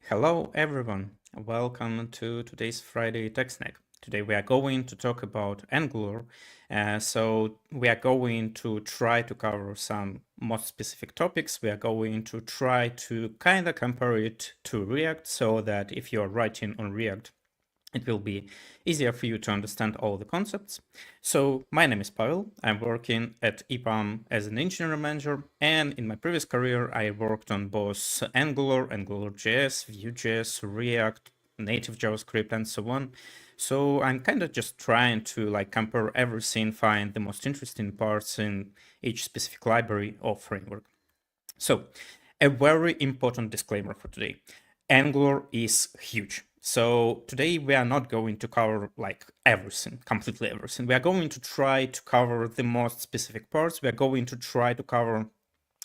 Hello everyone, welcome to today's Friday TechSnack. Today we are going to talk about Angular. So we are going to try to cover some more specific topics. We are going to try to kind of compare it to React so that if you're writing on React, it will be easier for you to understand all the concepts. So my name is Pavel. I'm working at EPAM as an engineering manager. And in my previous career, I worked on both Angular, AngularJS, Vue.js, React, native JavaScript, and so on. So I'm kind of just trying to compare everything, find the most interesting parts in each specific library or framework. So a very important disclaimer for today. Angular is huge. So today we are not going to cover everything, completely everything. We are going to try to cover the most specific parts. We are going to try to cover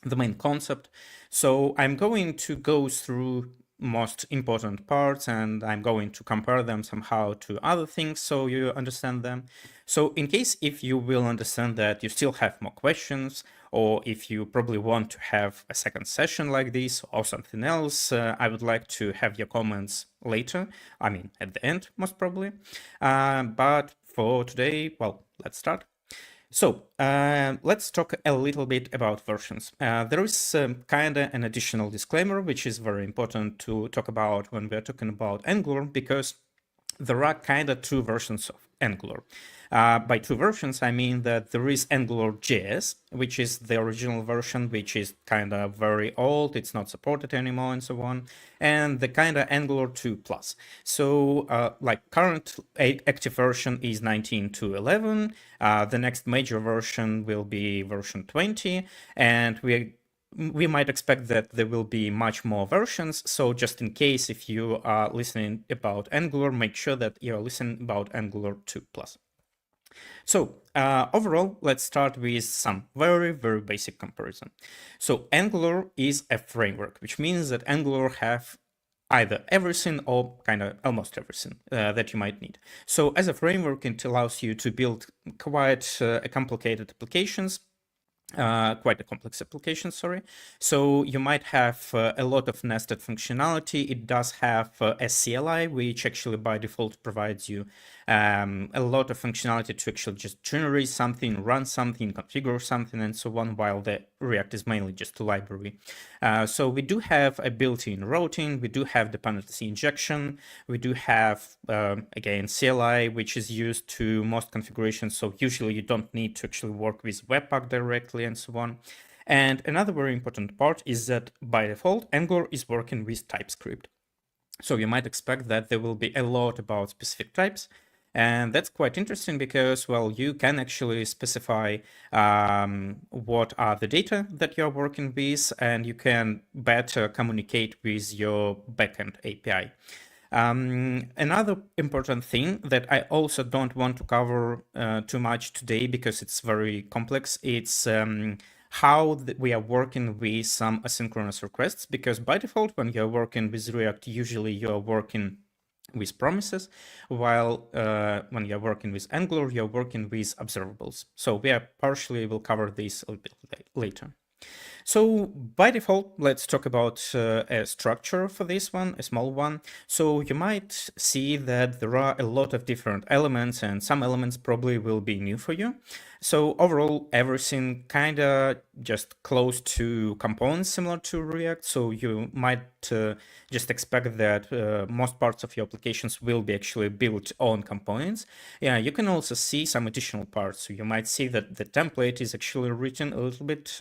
the main concept. So I'm going to go through most important parts and I'm going to compare them somehow to other things so you understand them. So in case if you will understand that you still have more questions, or if you probably want to have a second session like this or something else, I would like to have your comments later. I mean, at the end, most probably. But for today, well, let's start. So let's talk a little bit about versions. There is kind of an additional disclaimer, which is very important to talk about when we're talking about Angular, because there are kind of two versions of Angular. By two versions, I mean that there is AngularJS, which is the original version, which is kind of very old, it's not supported anymore, and so on, and the kind of Angular 2 plus. So, current active version is 19.2.11. The next major version will be version 20, and we might expect that there will be much more versions. So just in case, if you are listening about Angular, make sure that you're listening about Angular 2 plus. So overall, let's start with some very, very basic comparison. So Angular is a framework, which means that Angular have either everything or kind of almost everything that you might need. So as a framework, it allows you to build quite complicated applications, quite a complex application, sorry. So you might have a lot of nested functionality. It does have a CLI, which actually by default provides you a lot of functionality to actually just generate something, run something, configure something, and so on, while the React is mainly just a library. So we do have a built-in routing, we do have dependency injection, we do have, again, CLI, which is used to most configurations. So usually you don't need to actually work with Webpack directly and so on. And another very important part is that by default, Angular is working with TypeScript. So you might expect that there will be a lot about specific types. And that's quite interesting because, well, you can actually specify what are the data that you're working with, and you can better communicate with your backend API. Another important thing that I also don't want to cover too much today because it's very complex, it's how we are working with some asynchronous requests, because by default, when you're working with React, usually you're working with promises, while when you're working with Angular, you're working with observables. So we are partially will cover this a little bit later. So by default, let's talk about a structure for this one, a small one. So you might see that there are a lot of different elements, and some elements probably will be new for you. So overall, everything kind of just close to components similar to React. So you might just expect that most parts of your applications will be actually built on components. Yeah, you can also see some additional parts. So you might see that the template is actually written a little bit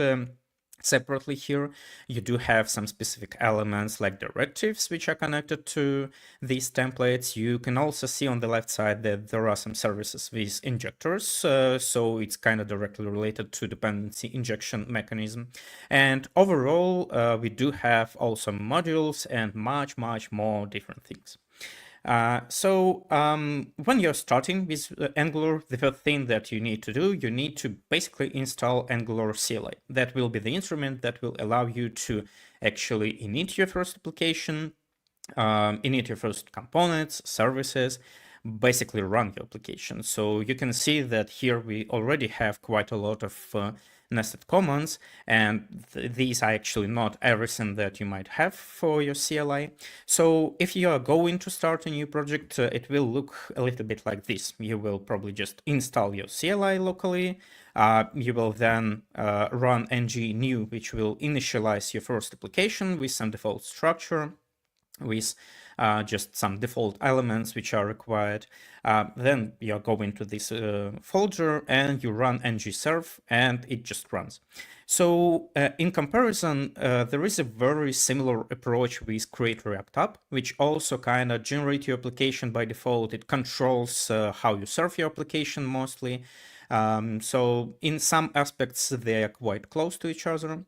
separately here. You do have some specific elements like directives which are connected to these templates. You can also see on the left side that there are some services with injectors, so it's kind of directly related to dependency injection mechanism. And overall, we do have also modules and much more different things. When you're starting with Angular, the first thing that you need to do, you need to basically install Angular CLI. That will be the instrument that will allow you to actually init your first application, init your first components, services, basically run your application. So you can see that here we already have quite a lot of nested commands, and these are actually not everything that you might have for your CLI. So if you are going to start a new project, it will look a little bit like this. You will probably just install your CLI locally. You will then run ng new, which will initialize your first application with some default structure, with just some default elements which are required. Then you go into this folder and you run ngserve, and it just runs. So in comparison, there is a very similar approach with create React app, which also kind of generates your application by default. It controls how you serve your application mostly. So in some aspects, they are quite close to each other.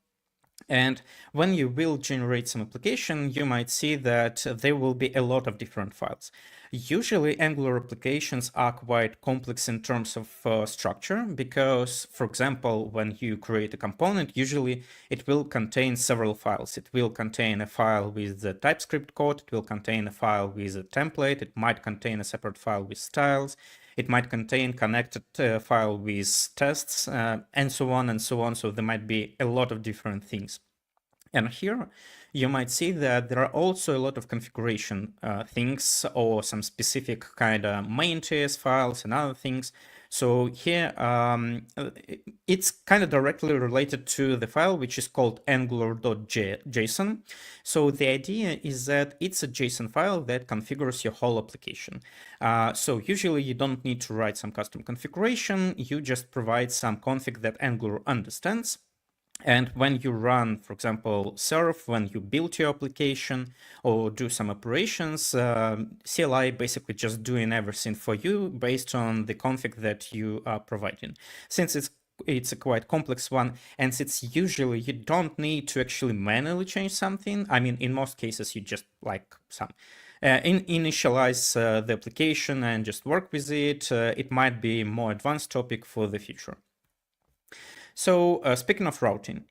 And when you will generate some application, you might see that there will be a lot of different files. Usually Angular applications are quite complex in terms of structure because, for example, when you create a component, usually it will contain several files. It will contain a file with the TypeScript code, it will contain a file with a template, it might contain a separate file with styles, it might contain connected file with tests, and so on and so on. So there might be a lot of different things. And here you might see that there are also a lot of configuration things or some specific kind of main.ts files and other things. So here it's kind of directly related to the file, which is called angular.json. So the idea is that it's a JSON file that configures your whole application. So usually you don't need to write some custom configuration. You just provide some config that Angular understands. And when you run, for example, serve, when you build your application or do some operations, CLI basically just doing everything for you based on the config that you are providing. Since it's a quite complex one, and since usually you don't need to actually manually change something. I mean, in most cases, you just like initialize the application and just work with it. It might be a more advanced topic for the future. So speaking of routing,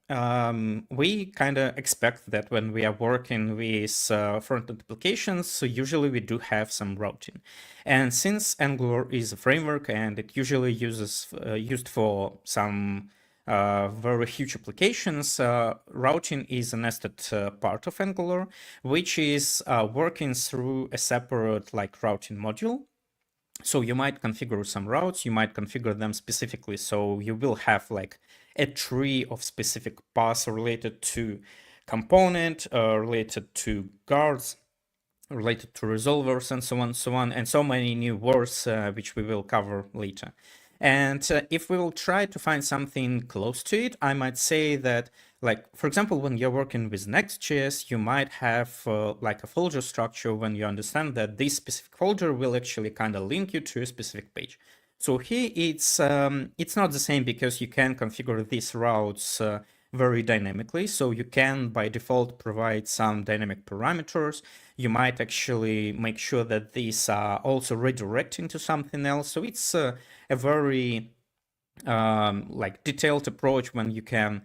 we kind of expect that when we are working with front-end applications, so usually we do have some routing. And since Angular is a framework and it usually used for some very huge applications, routing is a nested part of Angular, which is working through a separate like routing module. So you might configure some routes, you might configure them specifically. So you will have like a tree of specific paths related to component, related to guards, related to resolvers, and so on, and so many new words, which we will cover later. And if we will try to find something close to it, I might say that, like, for example, when you're working with Next.js, you might have like a folder structure when you understand that this specific folder will actually kind of link you to a specific page. So here it's not the same because you can configure these routes very dynamically. So you can by default provide some dynamic parameters. You might actually make sure that these are also redirecting to something else. So it's a very like detailed approach when you can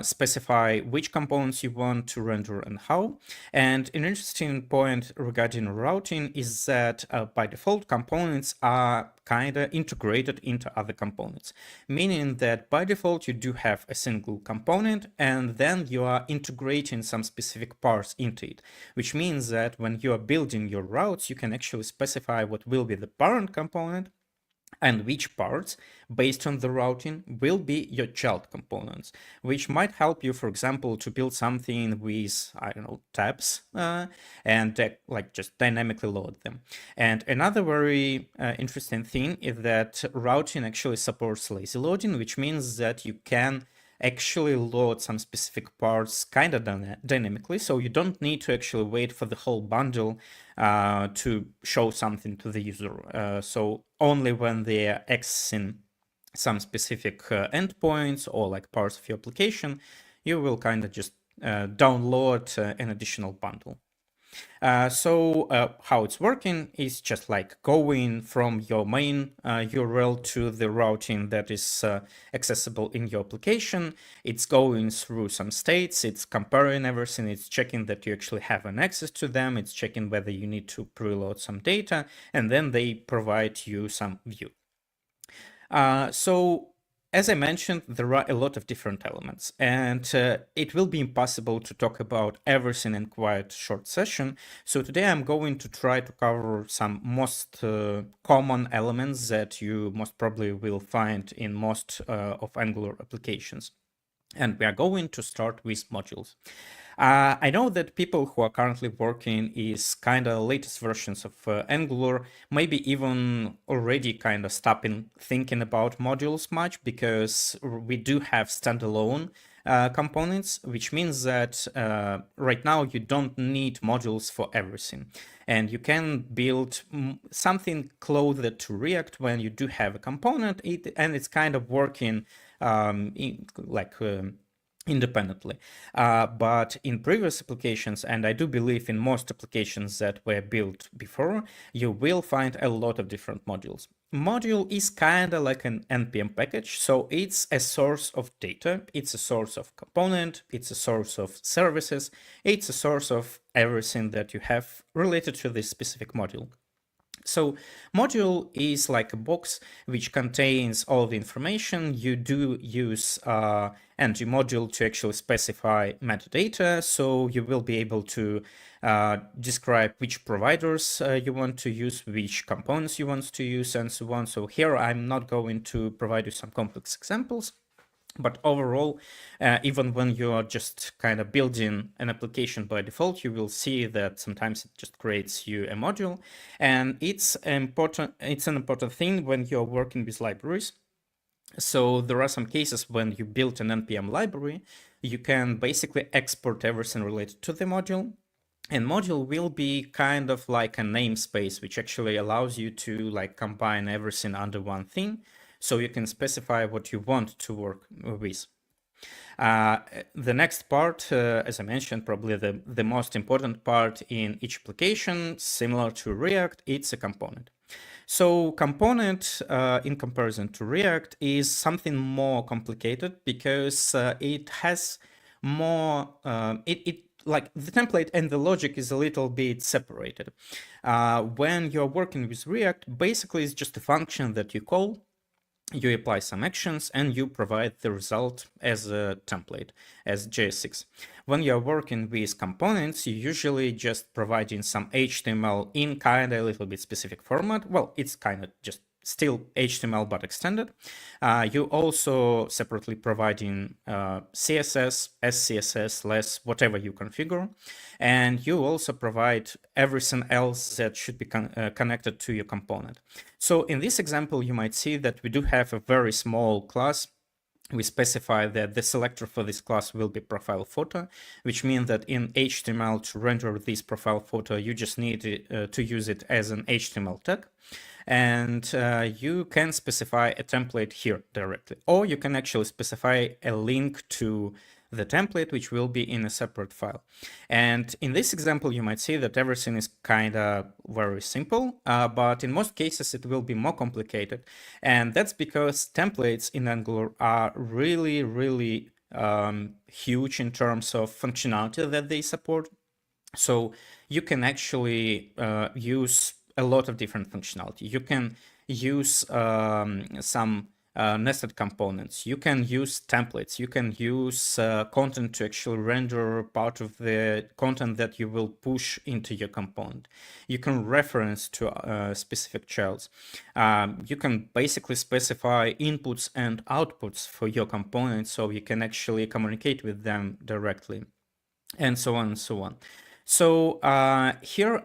specify which components you want to render and how. And an interesting point regarding routing is that by default, components are kind of integrated into other components, meaning that by default, you do have a single component and then you are integrating some specific parts into it, which means that when you are building your routes, you can actually specify what will be the parent component and which parts, based on the routing, will be your child components, which might help you, for example, to build something with, I don't know, tabs and like just dynamically load them. And another very interesting thing is that routing actually supports lazy loading, which means that you can actually load some specific parts kind of dynamically. So you don't need to actually wait for the whole bundle to show something to the user. So only when they're accessing some specific endpoints or like parts of your application, you will kind of just download an additional bundle. So how it's working is just like going from your main URL to the routing that is accessible in your application. It's going through some states, it's comparing everything, it's checking that you actually have an access to them, it's checking whether you need to preload some data, and then they provide you some view. So as I mentioned, there are a lot of different elements, and it will be impossible to talk about everything in quite short session. So today I'm going to try to cover some most common elements that you most probably will find in most of Angular applications. And we are going to start with modules. I know that people who are currently working is kind of latest versions of Angular, maybe even already kind of stopping thinking about modules much, because we do have standalone components, which means that right now you don't need modules for everything. And you can build something closer to React when you do have a component, and it's kind of working independently. But in previous applications, and I do believe in most applications that were built before, you will find a lot of different modules. Module is kind of like an NPM package, so it's a source of data, it's a source of component, it's a source of services, it's a source of everything that you have related to this specific module. So module is like a box which contains all the information. You do use ng-module to actually specify metadata, so you will be able to describe which providers you want to use, which components you want to use, and so on. So here I'm not going to provide you some complex examples. But overall, even when you are just kind of building an application by default, you will see that sometimes it just creates you a module. And it's an important thing when you're working with libraries. So there are some cases when you build an NPM library, you can basically export everything related to the module. And module will be kind of like a namespace, which actually allows you to like combine everything under one thing. So you can specify what you want to work with. The next part, as I mentioned, probably the most important part in each application, similar to React, it's a component. So component, in comparison to React, is something more complicated because it has more, like the template and the logic is a little bit separated. When you're working with React, basically it's just a function that you call, you apply some actions, and you provide the result as a template, as JS6. When you're working with components, you usually just providing some HTML in kind of a little bit specific format. Well, it's kind of just still HTML but extended. You also separately providing CSS, SCSS, less, whatever you configure. And you also provide everything else that should be connected to your component. So in this example, you might see that we do have a very small class. We specify that the selector for this class will be profile photo, which means that in HTML to render this profile photo, you just need to use it as an HTML tag. And you can specify a template here directly, or you can actually specify a link to the template, which will be in a separate file. And in this example, you might see that everything is kind of very simple, but in most cases, it will be more complicated. And that's because templates in Angular are really, really huge in terms of functionality that they support. So you can actually use a lot of different functionality. You can use some nested components. You can use templates. You can use content to actually render part of the content that you will push into your component. You can reference to specific childs. You can basically specify inputs and outputs for your component, so you can actually communicate with them directly, and so on and so on. So here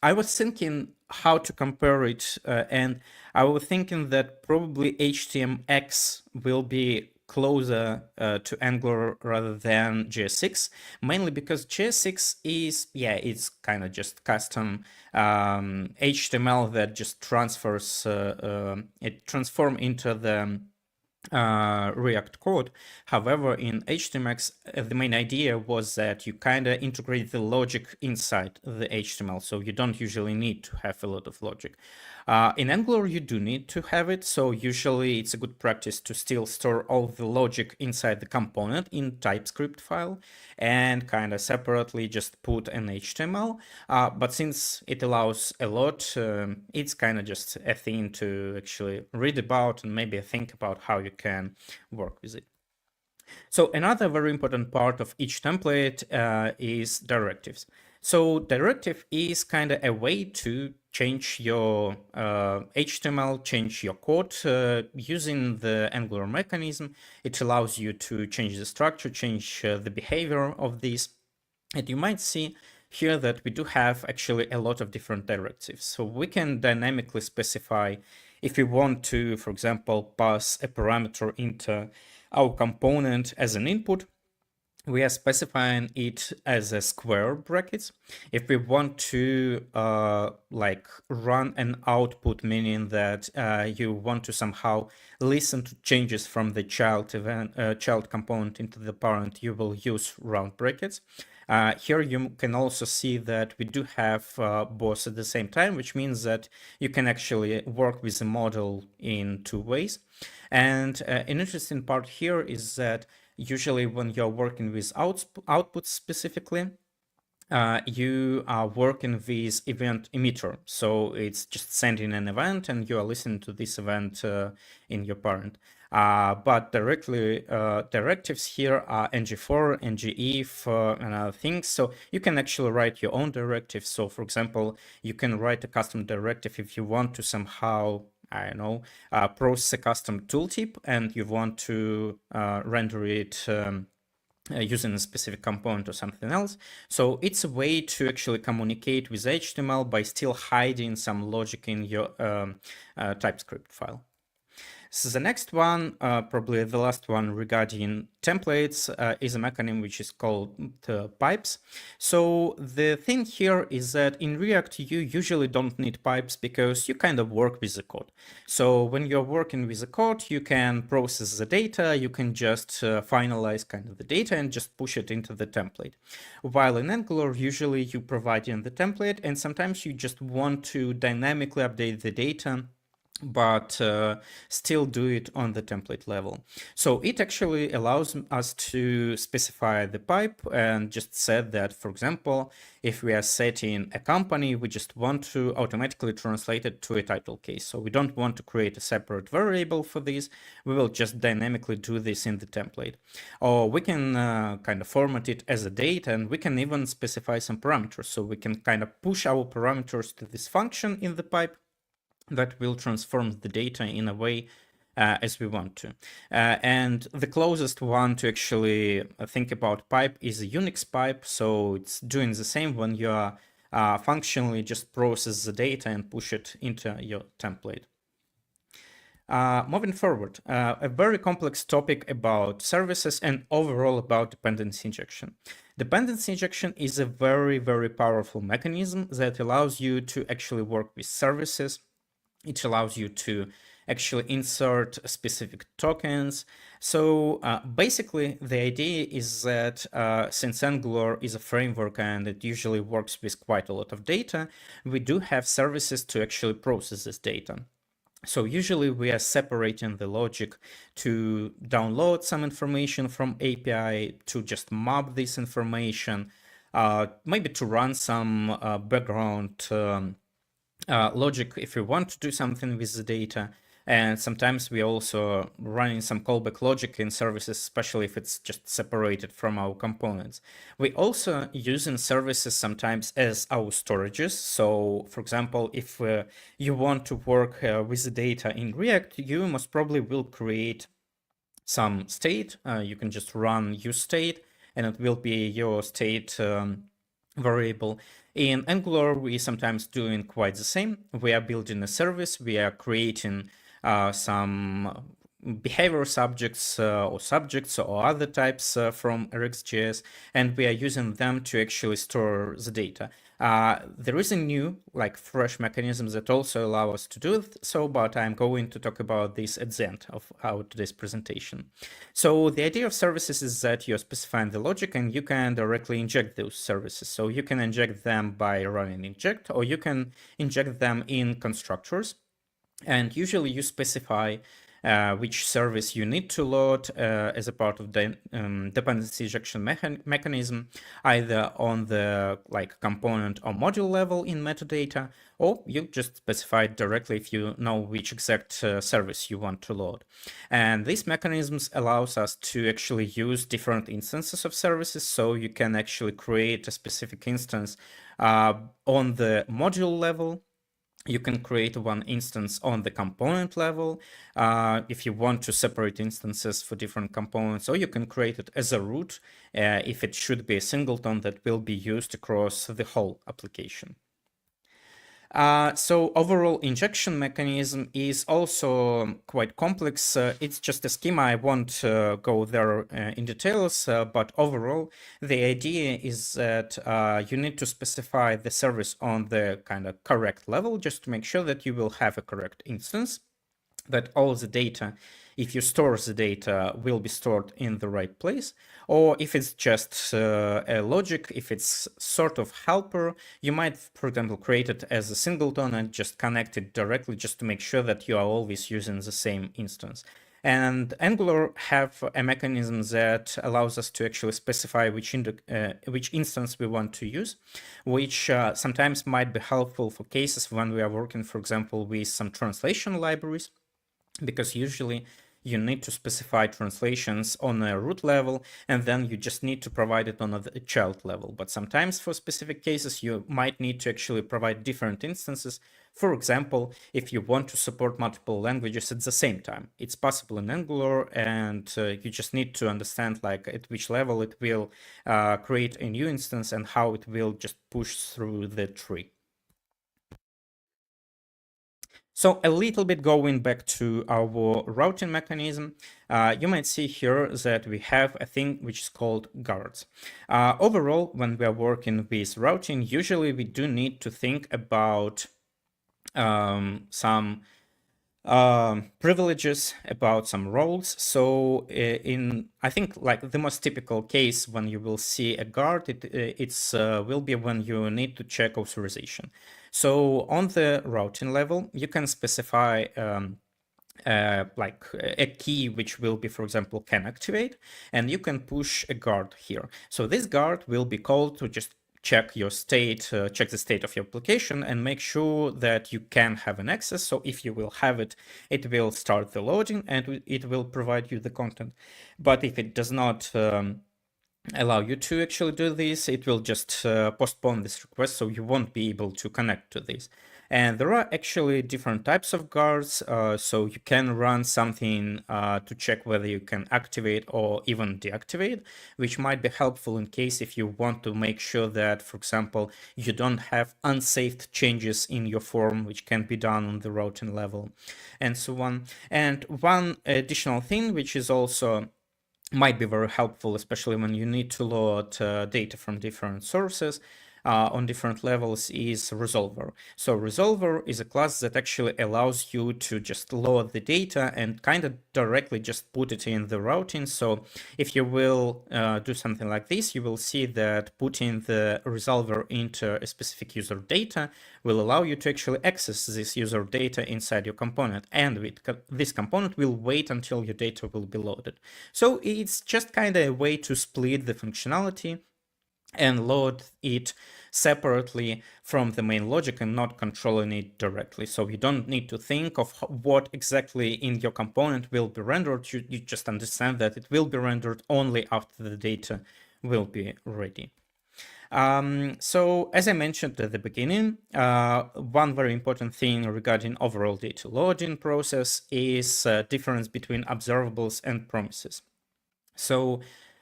I was thinking how to compare it, and I was thinking that probably HTMX will be closer to Angular rather than JS6, mainly because JS6 is, yeah, it's kind of just custom HTML that just transfers, it transforms into the React code. However, in HTMX, the main idea was that you kind of integrate the logic inside the HTML, so you don't usually need to have a lot of logic. In Angular, you do need to have it, so usually it's a good practice to still store all the logic inside the component in TypeScript file and kind of separately just put an HTML. But since it allows a lot, it's kind of just a thing to actually read about and maybe think about how you can work with it. So another very important part of each template is directives. So directive is kind of a way to change your HTML, change your code using the Angular mechanism. It allows you to change the structure, change the behavior of this. And you might see here that we do have actually a lot of different directives. So we can dynamically specify if we want to, for example, pass a parameter into our component as an input, we are specifying it as a square brackets. If we want to like run an output, meaning that you want to somehow listen to changes from the child event, child component into the parent, you will use round brackets. Here you can also see that we do have both at the same time, which means that you can actually work with the model in two ways. And an interesting part here is that usually when you're working with outputs specifically, you are working with event emitter. So it's just sending an event and you are listening to this event in your parent. But directly directives here are ng4, ngif, and other things. So you can actually write your own directive. So for example, you can write a custom directive if you want to somehow, I don't know, process a custom tooltip and you want to render it using a specific component or something else. So it's a way to actually communicate with HTML by still hiding some logic in your TypeScript file. So the next one, probably the last one regarding templates, is a mechanism which is called pipes. So the thing here is that in React, you usually don't need pipes because you kind of work with the code. So when you're working with the code, you can process the data, you can just finalize kind of the data and just push it into the template. While in Angular, usually you provide in the template and sometimes you just want to dynamically update the data but still do it on the template level. So it actually allows us to specify the pipe and just set that, for example, if we are setting a company, we just want to automatically translate it to a title case. So we don't want to create a separate variable for this. We will just dynamically do this in the template. Or we can kind of format it as a date, and we can even specify some parameters. So we can kind of push our parameters to this function in the pipe that will transform the data in a way as we want to. And the closest one to actually think about pipe is a Unix pipe. So it's doing the same when you are functionally just process the data and push it into your template. Moving forward, a very complex topic about services and overall about dependency injection. Dependency injection is a very, very powerful mechanism that allows you to actually work with services. It allows you to actually insert specific tokens. So basically, the idea is that since Angular is a framework and it usually works with quite a lot of data, we do have services to actually process this data. So usually we are separating the logic to download some information from API, to just map this information, maybe to run some background logic if we want to do something with the data. And sometimes we also running some callback logic in services, especially if it's just separated from our components. We also using services sometimes as our storages. So for example, if you want to work with the data in React, you most probably will create some state. You can just run use state and it will be your state variable. In Angular, we sometimes doing quite the same. We are building a service, we are creating some behavior subjects or other types from RxJS, and we are using them to actually store the data. There is a new, fresh mechanism that also allow us to do so, but I'm going to talk about this at the end of today's presentation. So the idea of services is that you're specifying the logic and you can directly inject those services. So you can inject them by running inject, or you can inject them in constructors. And usually you specify which service you need to load as a part of the dependency injection mechanism, either on the like component or module level in metadata, or you just specify it directly if you know which exact service you want to load. And these mechanisms allows us to actually use different instances of services, so you can actually create a specific instance on the module level. You can create one instance on the component level if you want to separate instances for different components, or you can create it as a root if it should be a singleton that will be used across the whole application. So overall injection mechanism is also quite complex. It's just a schema. I won't go there in details, but overall, the idea is that you need to specify the service on the kind of correct level, just to make sure that you will have a correct instance, that all the data, if you store the data, will be stored in the right place. Or if it's just a logic, if it's sort of helper, you might, for example, create it as a singleton and just connect it directly just to make sure that you are always using the same instance. And Angular have a mechanism that allows us to actually specify which instance we want to use, which sometimes might be helpful for cases when we are working, for example, with some translation libraries, because usually you need to specify translations on a root level, and then you just need to provide it on a child level. But sometimes for specific cases, you might need to actually provide different instances. For example, if you want to support multiple languages at the same time, it's possible in Angular, and you just need to understand like at which level it will create a new instance and how it will just push through the tree. So a little bit going back to our routing mechanism, you might see here that we have a thing which is called guards. Overall, when we are working with routing, usually we do need to think about some privileges, about some roles. So I think like the most typical case when you will see a guard, it's will be when you need to check authorization. So on the routing level, you can specify like a key which will be, for example, can activate, and you can push a guard here. So this guard will be called to just check your state, check the state of your application and make sure that you can have an access. So if you will have it, it will start the loading and it will provide you the content. But if it does not allow you to actually do this, it will just postpone this request, so you won't be able to connect to this. And there are actually different types of guards, so you can run something to check whether you can activate or even deactivate, which might be helpful in case if you want to make sure that, for example, you don't have unsaved changes in your form, which can be done on the routing level, and so on. And one additional thing, which is also might be very helpful, especially when you need to load data from different sources on different levels, is resolver. So resolver is a class that actually allows you to just load the data and kind of directly just put it in the routing. So if you will do something like this, you will see that putting the resolver into a specific user data will allow you to actually access this user data inside your component. And this component will wait until your data will be loaded. So it's just kind of a way to split the functionality and load it separately from the main logic and not controlling it directly. So you don't need to think of what exactly in your component will be rendered. You just understand that it will be rendered only after the data will be ready. So as I mentioned at the beginning, one very important thing regarding overall data loading process is difference between observables and promises. So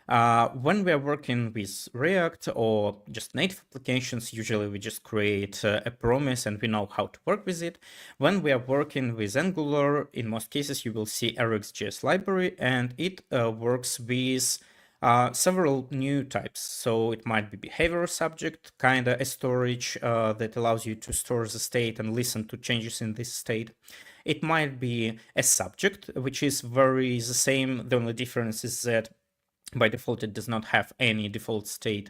when we are working with React or just native applications, usually we just create a promise and we know how to work with it. When we are working with Angular, in most cases, you will see RxJS library, and it works with several new types. So it might be behavior subject, kind of a storage that allows you to store the state and listen to changes in this state. It might be a subject, which is very the same. The only difference is that by default, it does not have any default state.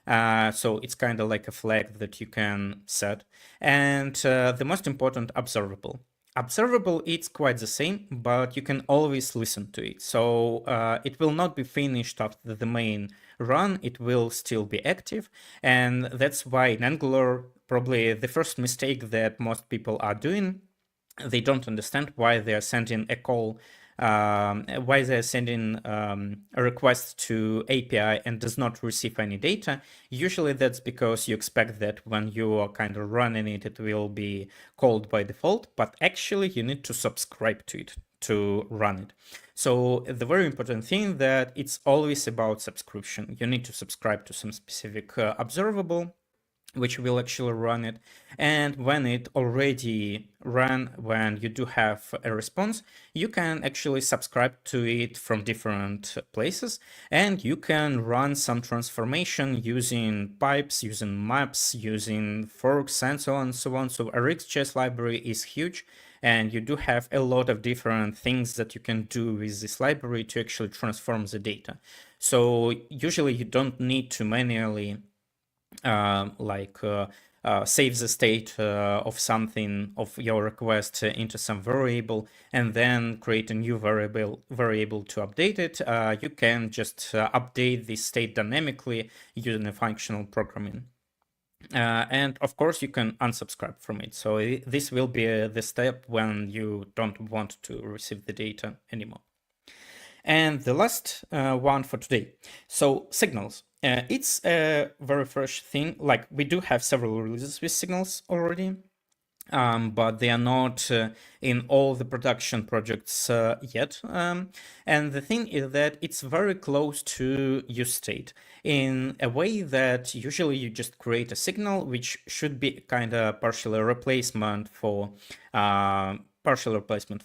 So it's kind of like a flag that you can set. And the most important, observable. Observable, it's quite the same, but you can always listen to it. So it will not be finished after the main run, it will still be active. And that's why in Angular, probably the first mistake that most people are doing, they don't understand why they are sending a call, why they're sending a request to API and does not receive any data. Usually that's because you expect that when you are kind of running it, it will be called by default, but actually you need to subscribe to it to run it. So the very important thing that it's always about subscription. You need to subscribe to some specific observable, which will actually run it. And when it already ran, when you do have a response, you can actually subscribe to it from different places, and you can run some transformation using pipes, using maps, using forks, and so on and so on. So a RxJS library is huge, and you do have a lot of different things that you can do with this library to actually transform the data. So usually you don't need to manually save the state of something of your request into some variable and then create a new variable to update it. You can just update the state dynamically using a functional programming. And of course, you can unsubscribe from it. So this will be the step when you don't want to receive the data anymore. And the last one for today. So signals. It's a very fresh thing. Like we do have several releases with signals already, but they are not in all the production projects yet. And the thing is that it's very close to useState in a way that usually you just create a signal, which should be kind of partially a replacement for inputs, partial replacement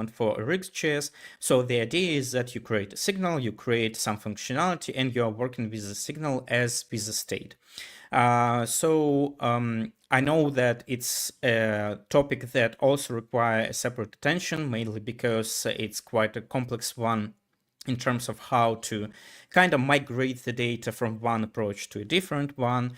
for RxJS. So the idea is that you create a signal, you create some functionality, and you are working with the signal as with the state. I know that it's a topic that also requires separate attention, mainly because it's quite a complex one in terms of how to kind of migrate the data from one approach to a different one.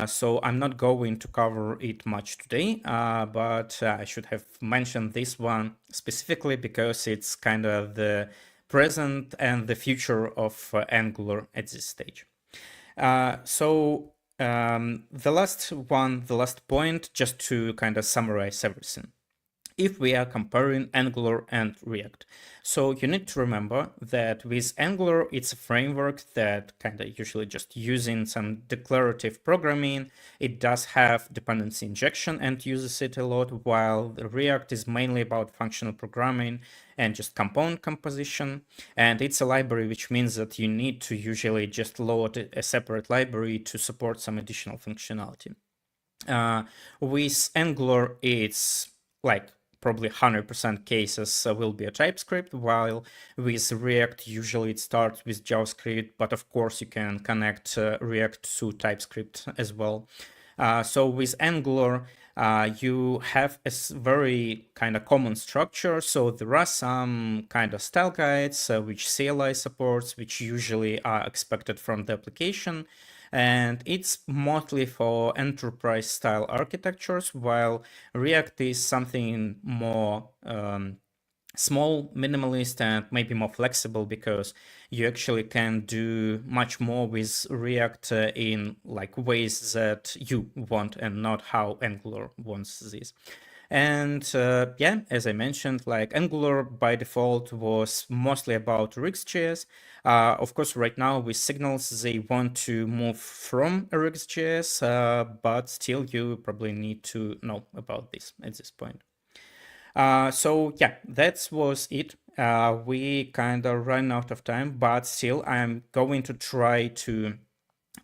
So I'm not going to cover it much today, but I should have mentioned this one specifically because it's kind of the present and the future of Angular at this stage. The last point, just to kind of summarize everything. If we are comparing Angular and React. So you need to remember that with Angular, it's a framework that kind of usually just using some declarative programming. It does have dependency injection and uses it a lot, while the React is mainly about functional programming and just component composition. And it's a library, which means that you need to usually just load a separate library to support some additional functionality. With Angular, it's like probably 100% cases will be a TypeScript, while with React, usually it starts with JavaScript, but of course you can connect React to TypeScript as well. So with Angular, you have a very kind of common structure. So there are some kind of style guides, which CLI supports, which usually are expected from the application. And it's mostly for enterprise style architectures, while React is something more small, minimalist, and maybe more flexible because you actually can do much more with React in like ways that you want and not how Angular wants this. And yeah, as I mentioned, like Angular by default was mostly about RxJS. Of course, right now with Signals, they want to move from RxJS, but still you probably need to know about this at this point. So yeah, that was it. We kind of ran out of time, but still I'm going to try to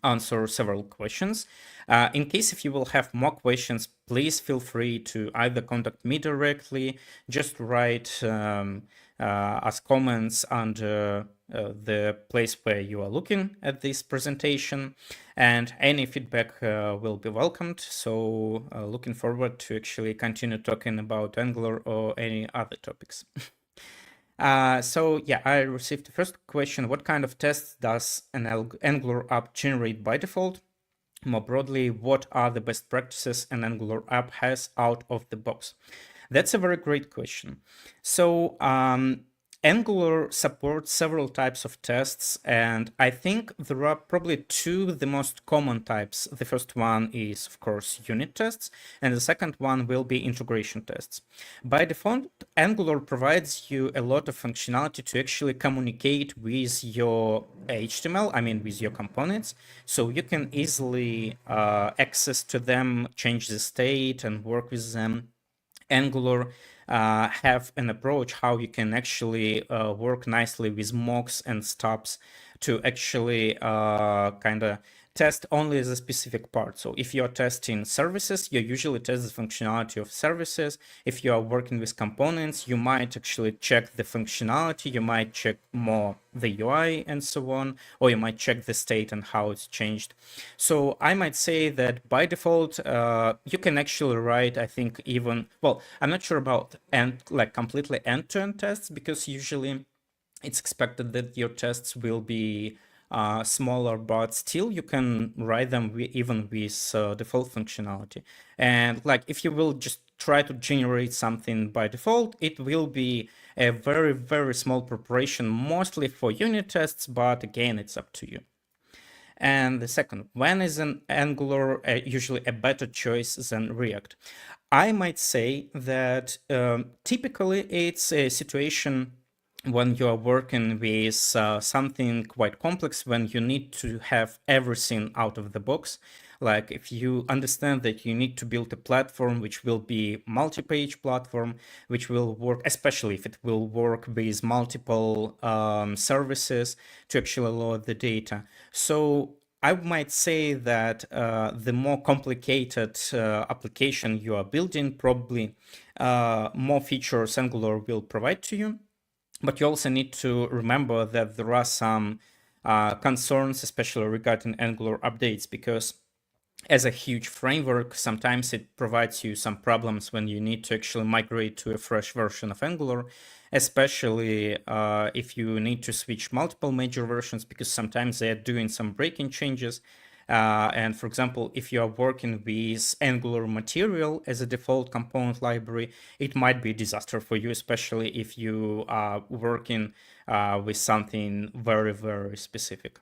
answer several questions. In case if you will have more questions, please feel free to either contact me directly, just write as comments under the place where you are looking at this presentation, and any feedback will be welcomed. So looking forward to actually continue talking about Angular or any other topics. So yeah, I received the first question. What kind of tests does an Angular app generate by default? more broadly, what are the best practices an Angular app has out of the box? That's a very great question. So Angular supports several types of tests, and I think there are probably two the most common types. The first one is, of course, unit tests, and the second one will be integration tests. By default, Angular provides you a lot of functionality to actually communicate with your HTML, I mean with your components, so you can easily access to them, change the state, and work with them. Angular have an approach how you can actually work nicely with mocks and stubs to actually kind of test only the specific part. So if you're testing services, you usually test the functionality of services. If you are working with components, you might actually check the functionality, you might check more the UI and so on, or you might check the state and how it's changed. So I might say that by default, you can actually write, I think even, well, I'm not sure about completely end-to-end tests, because usually it's expected that your tests will be smaller, but still you can write them even with default functionality. And like if you will just try to generate something by default, it will be a very, very small preparation, mostly for unit tests, but again, it's up to you. And the second, when is an Angular usually a better choice than React? I might say that typically it's a situation when you are working with something quite complex, when you need to have everything out of the box. Like if you understand that you need to build a platform which will be multi-page platform, which will work, especially if it will work with multiple services to actually load the data. So I might say that the more complicated application you are building, probably more features Angular will provide to you. But you also need to remember that there are some concerns, especially regarding Angular updates, because as a huge framework, sometimes it provides you some problems when you need to actually migrate to a fresh version of Angular, especially if you need to switch multiple major versions, because sometimes they're doing some breaking changes. And for example, if you are working with Angular material as a default component library, it might be a disaster for you, especially if you are working with something very, very specific.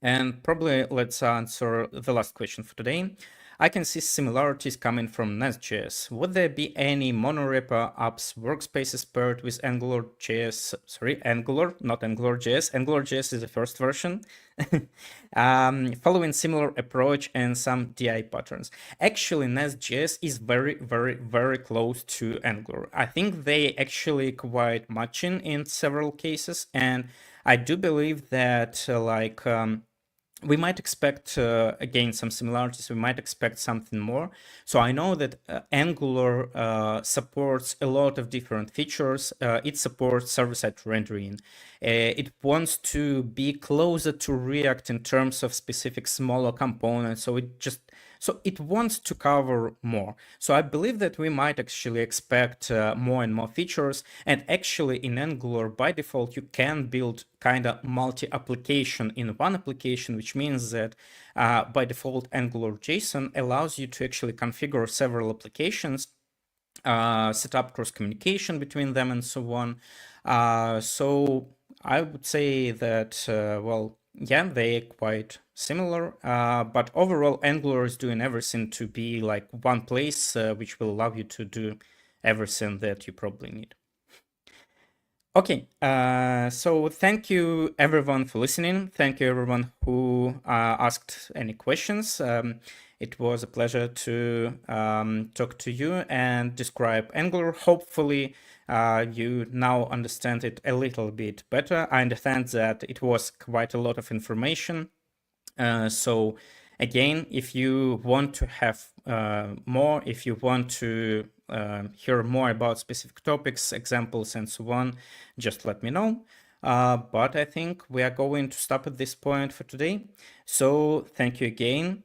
And probably let's answer the last question for today. I can see similarities coming from Nest.js. Would there be any monorepo apps workspaces paired with AngularJS? Sorry, Angular, not AngularJS. AngularJS is the first version. Following similar approach and some DI patterns. Actually, Nest.js is very, very, very close to Angular. I think they actually quite matching in several cases, and I do believe that we might expect, again, some similarities. We might expect something more. So I know that Angular supports a lot of different features. It supports server-side rendering. It wants to be closer to React in terms of specific smaller components. So it wants to cover more. So I believe that we might actually expect more and more features. And actually in Angular, by default, you can build kind of multi-application in one application, which means that by default, Angular JSON allows you to actually configure several applications, set up cross communication between them and so on. So I would say that, well, yeah, they're quite similar, but overall Angular is doing everything to be like one place, which will allow you to do everything that you probably need. Okay, so thank you everyone for listening. Thank you everyone who asked any questions. It was a pleasure to talk to you and describe Angular. Hopefully, you now understand it a little bit better. I understand that it was quite a lot of information. So again, if you want to have more, if you want to hear more about specific topics, examples, and so on, just let me know. But I think we are going to stop at this point for today. So thank you again.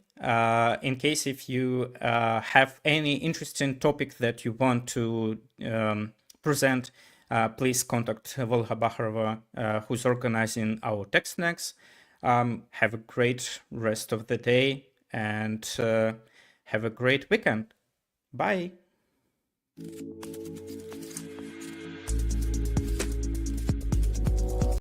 In case if you have any interesting topic that you want to present, please contact Volga Bakharova, who's organizing our TechSnacks. Have a great rest of the day and have a great weekend. Bye.